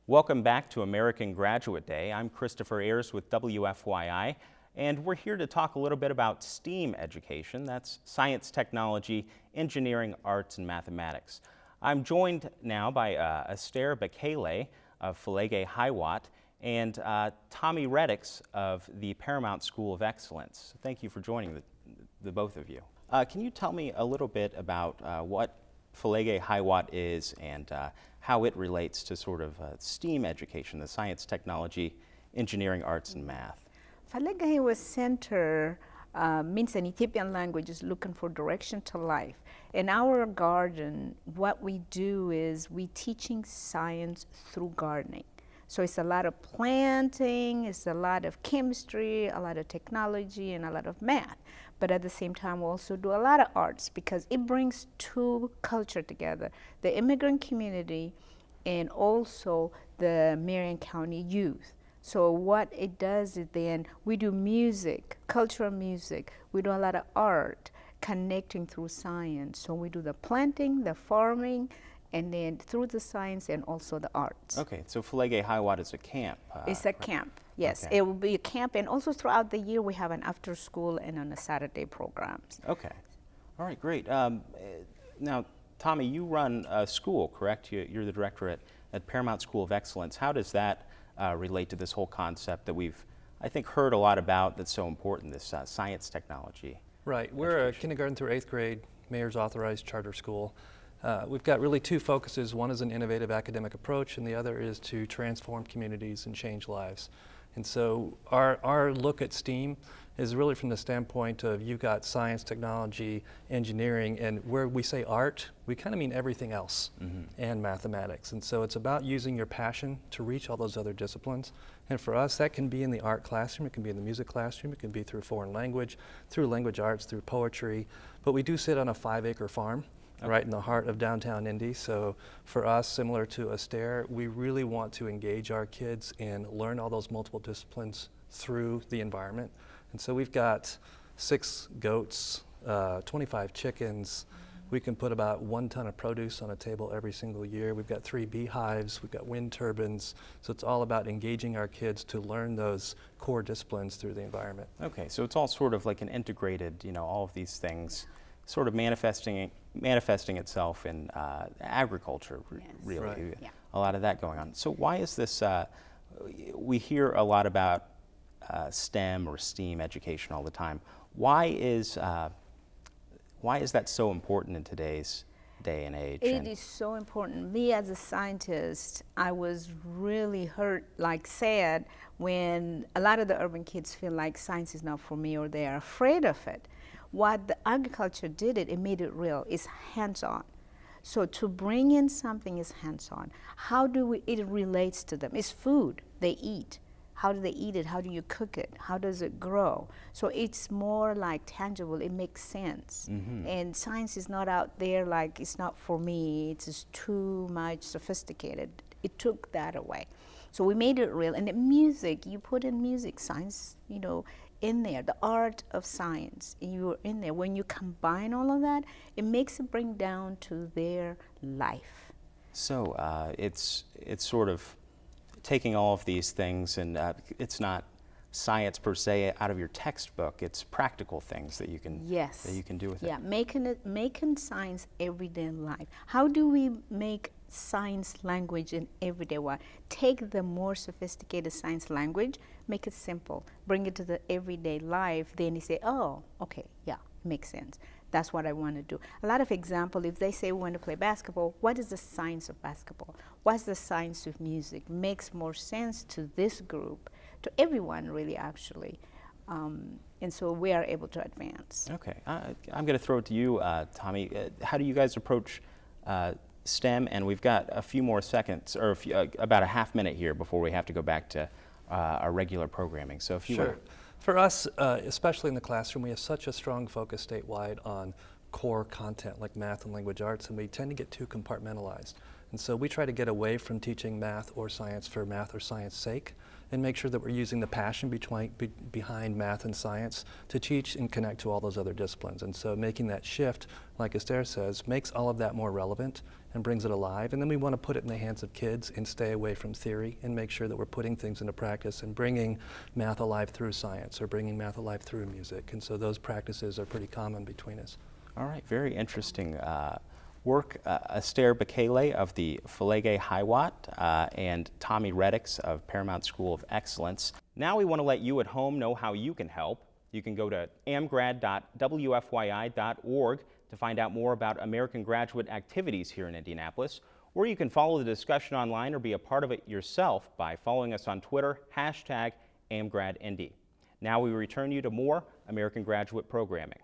Welcome back to American Graduate Day. I'm Christopher Ayers with WFYI, and we're here to talk a little bit about STEAM education. That's science, technology, engineering, arts, and mathematics. I'm joined now by Aster Bekele of Felege Hiywot and Tommy Reddicks of the Paramount School of Excellence. Thank you for joining the both of you. Can you tell me a little bit about what Felege Hiywot is and how it relates to sort of STEAM education, the science, technology, engineering, arts, and math? Felege Hiywot Center means in Ethiopian language is looking for direction to life. In our garden, what we do is we teaching science through gardening. So it's a lot of planting, it's a lot of chemistry, a lot of technology, and a lot of math. But at the same time, we also do a lot of arts because it brings two cultures together, the immigrant community and also the Marion County youth. So what it does is then we do music, cultural music, we do a lot of art, connecting through science. So we do the planting, the farming, and then through the science and also the arts. Okay, so Felege Hiywot is a camp. It's a camp, yes. Okay. It will be a camp, and also throughout the year we have an after school and on a Saturday programs. Okay, all right, great. Now, Tommy, you run a school, correct? You're the director at Paramount School of Excellence. How does that relate to this whole concept that we've, I think, heard a lot about that's so important, this science technology? Right, we're a kindergarten through 8th grade, mayor's authorized charter school. We've got really two focuses. One is an innovative academic approach, and the other is to transform communities and change lives. And so our look at STEAM is really from the standpoint of you've got science, technology, engineering, and where we say art, we kind of mean everything else, and mathematics. And so it's about using your passion to reach all those other disciplines. And for us, that can be in the art classroom, it can be in the music classroom, it can be through foreign language, through language arts, through poetry. But we do sit on a 5-acre farm. Okay. Right in the heart of downtown Indy. So for us, similar to Aster, we really want to engage our kids and learn all those multiple disciplines through the environment. And so we've got 6 goats, 25 chickens. We can put about 1 ton of produce on a table every single year. We've got 3 beehives, we've got wind turbines. So it's all about engaging our kids to learn those core disciplines through the environment. Okay, so it's all sort of like an integrated, all of these things sort of manifesting itself in agriculture, yes. Really. Right. Yeah. A lot of that going on. So why is this, we hear a lot about STEM or STEAM education all the time. Why is that so important in today's day and age? It is so important. Me as a scientist, I was really hurt, sad, when a lot of the urban kids feel like science is not for me or they are afraid of it. What the agriculture did, it made it real. It's hands-on. So to bring in something is hands-on. How do it relates to them? It's food they eat. How do they eat it? How do you cook it? How does it grow? So it's more like tangible. It makes sense. And science is not out there like it's not for me. It's just too much sophisticated. It took that away. So we made it real. And the music, you put in music, science, in there, the art of science, you're in there. When you combine all of that, it makes it bring down to their life. So it's sort of taking all of these things, and it's not science per se out of your textbook. It's practical things that you can do with it. Yeah, making science everyday life. How do we make science language in everyday life? Take the more sophisticated science language, make it simple, bring it to the everyday life, then you say, oh, okay, yeah, makes sense. That's what I want to do. A lot of example, if they say we want to play basketball, what is the science of basketball? What's the science of music? Makes more sense to this group, to everyone really actually. And so we are able to advance. Okay, I'm going to throw it to you, Tommy. How do you guys approach STEM? And we've got a few more seconds, or about a half minute here before we have to go back to our regular programming. So if you Sure. For us, especially in the classroom, we have such a strong focus statewide on core content like math and language arts, and we tend to get too compartmentalized. And so we try to get away from teaching math or science for math or science sake and make sure that we're using the passion behind math and science to teach and connect to all those other disciplines. And so making that shift, like Aster says, makes all of that more relevant and brings it alive. And then we want to put it in the hands of kids and stay away from theory and make sure that we're putting things into practice and bringing math alive through science or bringing math alive through music. And so those practices are pretty common between us. All right, very interesting work. Aster Bekele of the Felege Hiywot and Tommy Reddicks of Paramount School of Excellence. Now we want to let you at home know how you can help. You can go to amgrad.wfyi.org to find out more about American graduate activities here in Indianapolis, or you can follow the discussion online or be a part of it yourself by following us on Twitter, #AmGradIndy. Now we return you to more American Graduate programming.